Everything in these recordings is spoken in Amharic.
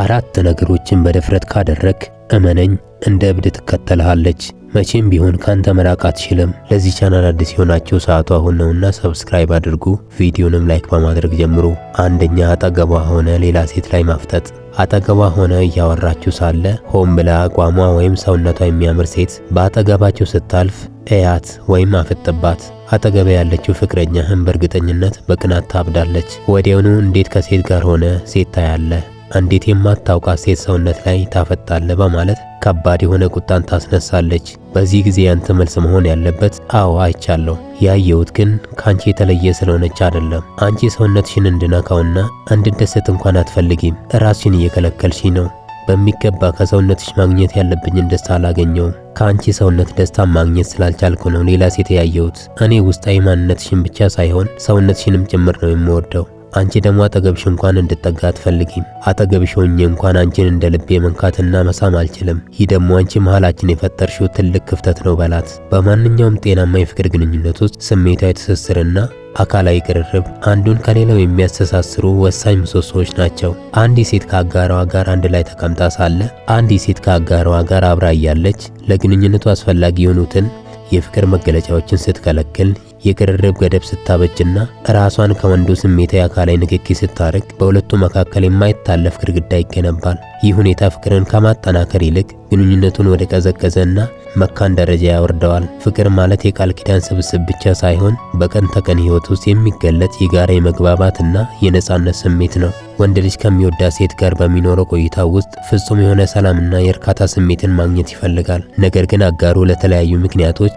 4 ነገሮችን በድፍረት ካደረክ እመነኝ እንደ እብድ ትከተልሃለች። መቼም ቢሆን ካንተ መራቅ አትችልም። ለዚህ ቻናል አዲስ የሆናችሁ ሰዓቱ አሁን ነውና ሰብስክራይብ አድርጉ። ቪዲዮንም ላይክ በማድረግ ጀምሩ። አንደኛ፣ አጠገቧ ሆነ ሌላ ሴት ላይ ማፍጠጥ። አጠገቧ ሆነ እያወራችሁ ሳለ ሆን ብላ አቋሟ ወይም ሰውነቷ የሚያምር ሴት በአጠገባችሁ ስታልፍ እያት ወይም አፍጥባት። አጠገብ ያለችው ፍቅረኛህም በእርግጠኝነት በቅናት ታብዳለች። ወዲያውኑ እንዴት ከሴት ጋር ሆነ ሴት ታያለህ? እንዴት የማታውቃት ሴት ሰውነት ላይ ታፈጣለህ? በማለት ከባድ የሆነ ቁጣን ታስነሳለች። በዚህ ጊዜ ያንተ መልስ መሆን ያለበት አዎ አይቻለሁ፣ ያየሁት ግን ካንቺ የተለየ ስለሆነች አይደለም። አንቺ ሰውነትሽን እንድነካውና እንድደሰት እንኳን አትፈልጊም። ራስሽን እየከለከልሽ ነው። በሚገባ ከሰውነትሽ ማግኘት ያለብኝን ደስታ አላገኘውም። ከአንቺ ሰውነት ደስታ ማግኘት ስላልቻልኩ ነው ሌላ ሴት ያየሁት። እኔ ውስጣዊ ማንነትሽን ብቻ ሳይሆን ሰውነትሽንም ጭምር ነው የምወደው። አንቺ ደግሞ አጠገብሽ እንኳን እንድጠጋ አትፈልጊም። አጠገብሽ ሆኜ እንኳን አንቺን እንደ ልቤ መንካትና መሳም አልችልም። ይህ ደግሞ አንቺ መሃላችን የፈጠርሽው ትልቅ ክፍተት ነው በላት። በማንኛውም ጤናማ የፍቅር ግንኙነት ውስጥ ስሜታዊ ትስስርና አካላዊ ቅርርብ አንዱን ከሌላው የሚያስተሳስሩ ወሳኝ ምሰሶዎች ናቸው። አንዲት ሴት ከአጋሯ ጋር አንድ ላይ ተቀምጣ ሳለ አንዲት ሴት ከአጋሯ ጋር አብራ እያለች ለግንኙነቱ አስፈላጊ የሆኑትን የፍቅር መገለጫዎችን ስትከለክል፣ የቅርርብ ገደብ ስታበጅና ራሷን ከወንዱ ስሜታዊ አካላዊ ንክኪ ስታርቅ በሁለቱ መካከል የማይታለፍ ግድግዳ ይገነባል። ይህ ሁኔታ ፍቅርን ከማጠናከር ይልቅ ግንኙነቱን ወደ ቀዘቀዘና መካን ደረጃ ያወርደዋል። ፍቅር ማለት የቃል ኪዳን ስብስብ ብቻ ሳይሆን በቀን ተቀን ሕይወት ውስጥ የሚገለጥ የጋራ የመግባባትና የነጻነት ስሜት ነው። ወንድ ልጅ ከሚወዳት ሴት ጋር በሚኖረው ቆይታ ውስጥ ፍጹም የሆነ ሰላምና የእርካታ ስሜትን ማግኘት ይፈልጋል። ነገር ግን አጋሩ ለተለያዩ ምክንያቶች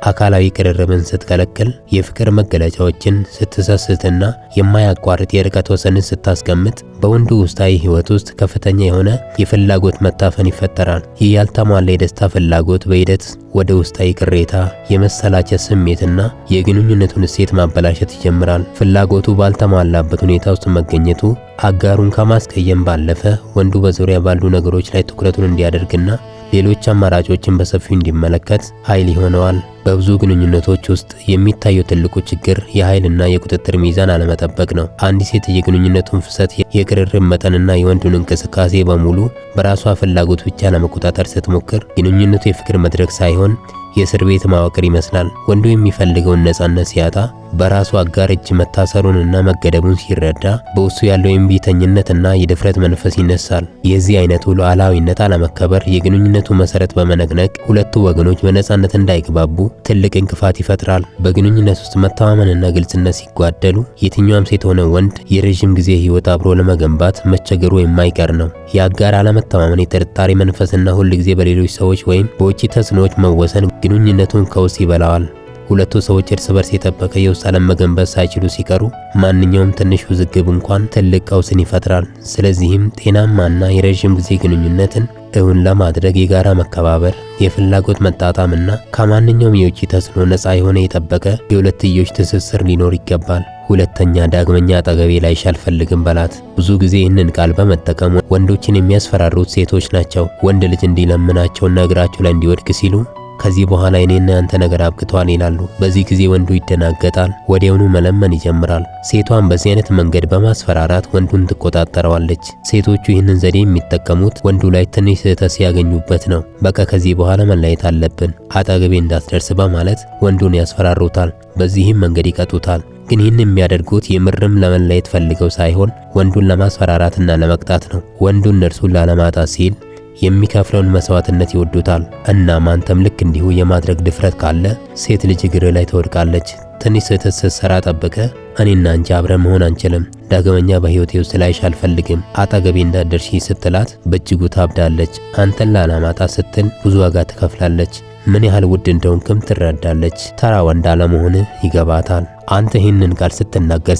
አካላዊ ቅርርብን ስትከለክል፣ የፍቅር መገለጫዎችን ስትሰስትና የማያቋርጥ የርቀት ወሰንን ስታስቀምጥ በወንዱ ውስጣዊ ሕይወት ውስጥ ከፍተኛ የሆነ የፍላጎት መታፈን ይፈጠራል። ይህ ያልተሟላ የደስታ ፍላጎት በሂደት ወደ ውስጣዊ ቅሬታ፣ የመሰላቸት ስሜትና የግንኙነቱን እሴት ማበላሸት ይጀምራል። ፍላጎቱ ባልተሟላበት ሁኔታ ውስጥ መገኘቱ አጋሩን ከማስቀየም ባለፈ ወንዱ በዙሪያ ባሉ ነገሮች ላይ ትኩረቱን እንዲያደርግና ሌሎች አማራጮችን በሰፊው እንዲመለከት ኃይል ይሆነዋል። በብዙ ግንኙነቶች ውስጥ የሚታየው ትልቁ ችግር የኃይልና የቁጥጥር ሚዛን አለመጠበቅ ነው። አንዲት ሴት የግንኙነቱን ፍሰት፣ የቅርርብ መጠንና የወንዱን እንቅስቃሴ በሙሉ በራሷ ፍላጎት ብቻ ለመቆጣጠር ስትሞክር ግንኙነቱ የፍቅር መድረክ ሳይሆን የእስር ቤት መዋቅር ይመስላል። ወንዱ የሚፈልገውን ነጻነት ሲያጣ በራሱ አጋር እጅ መታሰሩንና መገደቡን ሲረዳ በውስጡ ያለው የእምቢተኝነትና የድፍረት መንፈስ ይነሳል። የዚህ አይነቱ ሉዓላዊነት አለመከበር የግንኙነቱ መሰረት በመነቅነቅ ሁለቱ ወገኖች በነጻነት እንዳይግባቡ ትልቅ እንቅፋት ይፈጥራል። በግንኙነት ውስጥ መተማመንና ግልጽነት ሲጓደሉ የትኛውም ሴት ሆነ ወንድ የረጅም ጊዜ ሕይወት አብሮ ለመገንባት መቸገሩ የማይቀር ነው። የአጋር አለመተማመን፣ የጥርጣሬ መንፈስና ሁል ጊዜ በሌሎች ሰዎች ወይም በውጭ ተጽዕኖዎች መወሰን ግንኙነቱን ከውስጥ ይበላዋል። ሁለቱ ሰዎች እርስ በርስ የጠበቀ የውስጥ ዓለም መገንባት ሳይችሉ ሲቀሩ ማንኛውም ትንሽ ውዝግብ እንኳን ትልቅ ቀውስን ይፈጥራል። ስለዚህም ጤናማና የረጅም ጊዜ ግንኙነትን እውን ለማድረግ የጋራ መከባበር፣ የፍላጎት መጣጣምና ከማንኛውም የውጭ ተጽዕኖ ነፃ የሆነ የጠበቀ የሁለትዮሽ ትስስር ሊኖር ይገባል። ሁለተኛ፣ ዳግመኛ አጠገቤ ላይሽ አልፈልግም በላት። ብዙ ጊዜ ይህንን ቃል በመጠቀም ወንዶችን የሚያስፈራሩት ሴቶች ናቸው። ወንድ ልጅ እንዲለምናቸውና እግራቸው ላይ እንዲወድቅ ሲሉ ከዚህ በኋላ እኔና ያንተ ነገር አብቅቷል ይላሉ። በዚህ ጊዜ ወንዱ ይደናገጣል፣ ወዲያውኑ መለመን ይጀምራል። ሴቷን በዚህ አይነት መንገድ በማስፈራራት ወንዱን ትቆጣጠረዋለች። ሴቶቹ ይህንን ዘዴ የሚጠቀሙት ወንዱ ላይ ትንሽ ስህተት ሲያገኙበት ነው። በቃ ከዚህ በኋላ መለየት አለብን፣ አጠገቤ እንዳትደርስ በማለት ወንዱን ያስፈራሩታል። በዚህም መንገድ ይቀጡታል። ግን ይህን የሚያደርጉት የምርም ለመለየት ፈልገው ሳይሆን ወንዱን ለማስፈራራትና ለመቅጣት ነው። ወንዱን እርሱን ላለማጣት ሲል የሚከፍለውን መስዋዕትነት ይወዱታል። እናም አንተም ልክ እንዲሁ የማድረግ ድፍረት ካለ ሴት ልጅ እግር ላይ ትወድቃለች። ትንሽ ስህተት ስትሰራ ጠብቀ እኔና አንቺ አብረን መሆን አንችልም፣ ዳግመኛ በሕይወቴ ውስጥ ላይሽ አልፈልግም፣ አጠገቤ እንዳትደርሺ ስትላት በእጅጉ ታብዳለች። አንተን ላለማጣት ስትል ብዙ ዋጋ ትከፍላለች። ምን ያህል ውድ እንደሆንክም ትረዳለች። ተራ ወንድ አለመሆንህ ይገባታል። አንተ ይህንን ቃል ስትናገር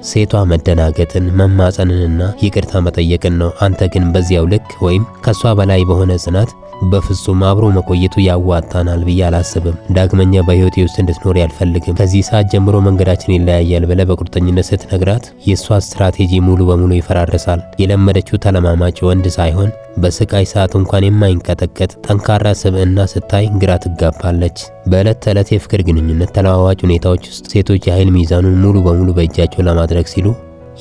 ሴቷ መደናገጥን፣ መማጸንንና ይቅርታ መጠየቅን ነው። አንተ ግን በዚያው ልክ ወይም ከሷ በላይ በሆነ ጽናት በፍጹም አብሮ መቆየቱ ያዋጣናል ብዬ አላስብም። ዳግመኛ በህይወቴ ውስጥ እንድትኖር ያልፈልግም። ከዚህ ሰዓት ጀምሮ መንገዳችን ይለያያል ብለህ በቁርጠኝነት ስትነግራት የሷ ስትራቴጂ ሙሉ በሙሉ ይፈራርሳል። የለመደችው ተለማማጭ ወንድ ሳይሆን በስቃይ ሰዓት እንኳን የማይንቀጠቀጥ ጠንካራ ስብዕና ስታይ ግራ ትጋባለች። በዕለት ተዕለት የፍቅር ግንኙነት ተለዋዋጭ ሁኔታዎች ውስጥ ሴቶች የኃይል ሚዛኑን ሙሉ በሙሉ በእጃቸው ለማድረግ ሲሉ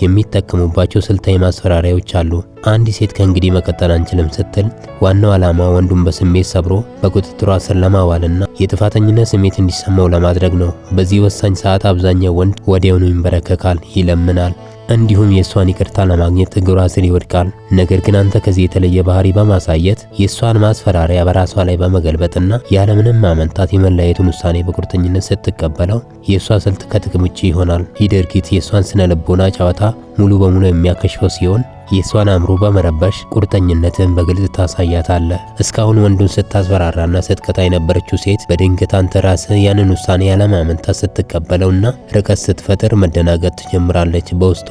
የሚጠቀሙባቸው ስልታዊ ማስፈራሪያዎች አሉ። አንዲት ሴት ከእንግዲህ መቀጠል አንችልም ስትል ዋናው ዓላማ ወንዱን በስሜት ሰብሮ በቁጥጥሯ ስር ለማዋልና የጥፋተኝነት ስሜት እንዲሰማው ለማድረግ ነው። በዚህ ወሳኝ ሰዓት አብዛኛው ወንድ ወዲያውኑ ይንበረከካል፣ ይለምናል፣ እንዲሁም የእሷን ይቅርታ ለማግኘት እግሯ ስር ይወድቃል። ነገር ግን አንተ ከዚህ የተለየ ባህሪ በማሳየት የእሷን ማስፈራሪያ በራሷ ላይ በመገልበጥና ያለምንም ማመንታት የመለያየቱን ውሳኔ በቁርጠኝነት ስትቀበለው የእሷ ስልት ከጥቅም ውጭ ይሆናል። ይህ ድርጊት የእሷን ስነ ልቦና ጨዋታ ሙሉ በሙሉ የሚያከሽፈው ሲሆን የእሷን አእምሮ በመረበሽ ቁርጠኝነትን በግልጽ ታሳያታለህ። እስካሁን ወንዱን ስታስፈራራና ስትቀጣ የነበረችው ሴት በድንገት አንተ ራስህ ያንን ውሳኔ ያለማመንታት ስትቀበለውና ርቀት ስትፈጥር መደናገጥ ትጀምራለች። በውስጧ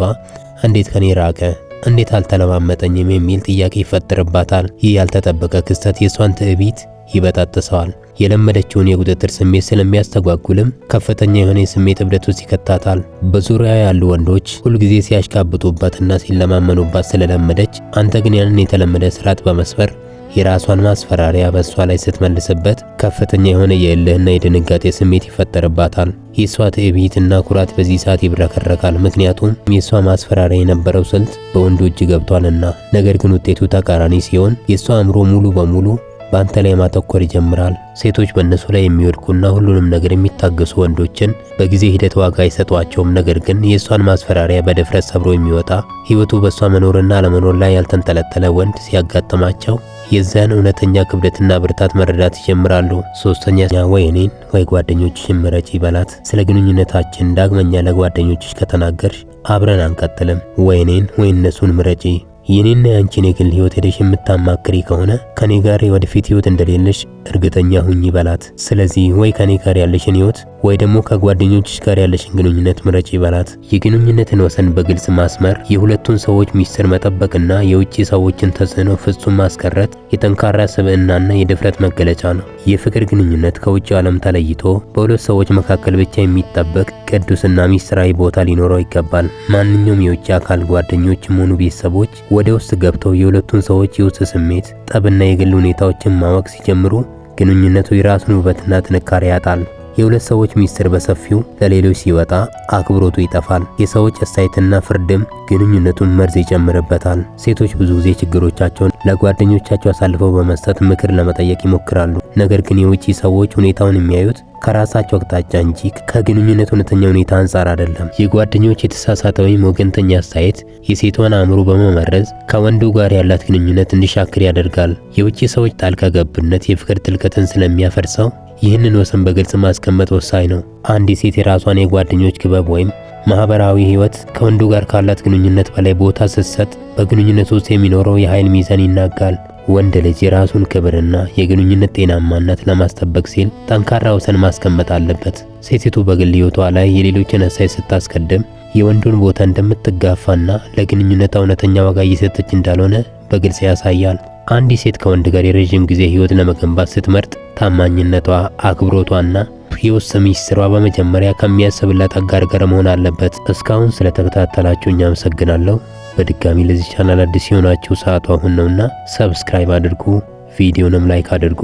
እንዴት ከኔ ራቀ፣ እንዴት አልተለማመጠኝም የሚል ጥያቄ ይፈጠርባታል። ይህ ያልተጠበቀ ክስተት የእሷን ትዕቢት ይበጣጥሰዋል። የለመደችውን የቁጥጥር ስሜት ስለሚያስተጓጉልም ከፍተኛ የሆነ የስሜት እብደት ውስጥ ይከታታል። በዙሪያ ያሉ ወንዶች ሁልጊዜ ሲያሽካብጡባትና ሲለማመኑባት ስለለመደች፣ አንተ ግን ያንን የተለመደ ስርዓት በመስበር የራሷን ማስፈራሪያ በእሷ ላይ ስትመልስበት ከፍተኛ የሆነ የእልህና የድንጋጤ ስሜት ይፈጠርባታል። የእሷ ትዕቢትና ኩራት በዚህ ሰዓት ይብረከረካል። ምክንያቱም የእሷ ማስፈራሪያ የነበረው ስልት በወንዱ እጅ ገብቷልና። ነገር ግን ውጤቱ ተቃራኒ ሲሆን የእሷ አእምሮ ሙሉ በሙሉ በአንተ ላይ ማተኮር ይጀምራል። ሴቶች በእነሱ ላይ የሚወድቁና ሁሉንም ነገር የሚታገሱ ወንዶችን በጊዜ ሂደት ዋጋ አይሰጧቸውም። ነገር ግን የእሷን ማስፈራሪያ በድፍረት ሰብሮ የሚወጣ ሕይወቱ በእሷ መኖርና አለመኖር ላይ ያልተንጠለጠለ ወንድ ሲያጋጥማቸው የዛን እውነተኛ ክብደትና ብርታት መረዳት ይጀምራሉ። ሶስተኛ፣ ወይ እኔን ወይ ጓደኞችሽን ምረጪ በላት። ስለ ግንኙነታችን ዳግመኛ ለጓደኞችሽ ከተናገርሽ አብረን አንቀጥልም። ወይ እኔን ወይ እነሱን ምረጪ። የኔና ያንቺን የግል ህይወት ሄደሽ የምታማክሪ ከሆነ ከኔ ጋር የወደፊት ህይወት እንደሌለሽ እርግጠኛ ሁኚ በላት። ስለዚህ ወይ ከኔ ጋር ያለሽን ህይወት ወይ ደግሞ ከጓደኞችሽ ጋር ያለሽን ግንኙነት ምረጪ በላት። የግንኙነትን ወሰን በግልጽ ማስመር፣ የሁለቱን ሰዎች ሚስጥር መጠበቅና የውጭ ሰዎችን ተጽዕኖ ፍጹም ማስቀረት የጠንካራ ስብዕናና የድፍረት መገለጫ ነው። የፍቅር ግንኙነት ከውጭው ዓለም ተለይቶ በሁለት ሰዎች መካከል ብቻ የሚጠበቅ ቅዱስና ሚስጥራዊ ቦታ ሊኖረው ይገባል። ማንኛውም የውጭ አካል ጓደኞችም ሆኑ ቤተሰቦች ወደ ውስጥ ገብተው የሁለቱን ሰዎች የውስጥ ስሜት፣ ጠብና የግል ሁኔታዎችን ማወቅ ሲጀምሩ ግንኙነቱ የራሱን ውበትና ጥንካሬ ያጣል። የሁለት ሰዎች ሚስጥር በሰፊው ለሌሎች ሲወጣ አክብሮቱ ይጠፋል። የሰዎች አስተያየትና ፍርድም ግንኙነቱን መርዝ ይጨምርበታል። ሴቶች ብዙ ጊዜ ችግሮቻቸውን ለጓደኞቻቸው አሳልፈው በመስጠት ምክር ለመጠየቅ ይሞክራሉ። ነገር ግን የውጪ ሰዎች ሁኔታውን የሚያዩት ከራሳቸው አቅጣጫ እንጂ ከግንኙነቱ እውነተኛ ሁኔታ አንጻር አይደለም። የጓደኞች የተሳሳተ ወይም ወገንተኛ አስተያየት የሴቷን አእምሮ በመመረዝ ከወንዱ ጋር ያላት ግንኙነት እንዲሻክር ያደርጋል። የውጪ ሰዎች ጣልቃ ገብነት የፍቅር ጥልቀትን ስለሚያፈርሰው ይህንን ወሰን በግልጽ ማስቀመጥ ወሳኝ ነው። አንዲት ሴት የራሷን የጓደኞች ክበብ ወይም ማህበራዊ ህይወት ከወንዱ ጋር ካላት ግንኙነት በላይ ቦታ ስትሰጥ በግንኙነት ውስጥ የሚኖረው የኃይል ሚዛን ይናጋል። ወንድ ልጅ የራሱን ክብርና የግንኙነት ጤናማነት ለማስጠበቅ ሲል ጠንካራ ወሰን ማስቀመጥ አለበት። ሴቲቱ በግል ህይወቷ ላይ የሌሎችን አስተያየት ስታስቀድም የወንዱን ቦታ እንደምትጋፋና ለግንኙነት እውነተኛ ዋጋ እየሰጠች እንዳልሆነ በግልጽ ያሳያል። አንዲት ሴት ከወንድ ጋር የረጅም ጊዜ ህይወት ለመገንባት ስትመርጥ ታማኝነቷ፣ አክብሮቷና የውስጥ ሚስጥሯ በመጀመሪያ ከሚያስብላት አጋር ጋር መሆን አለበት። እስካሁን ስለተከታተላችሁኝ አመሰግናለሁ። በድጋሚ ለዚህ ቻናል አዲስ የሆናችሁ ሰዓቱ አሁን ነውና ሰብስክራይብ አድርጉ፣ ቪዲዮንም ላይክ አድርጉ።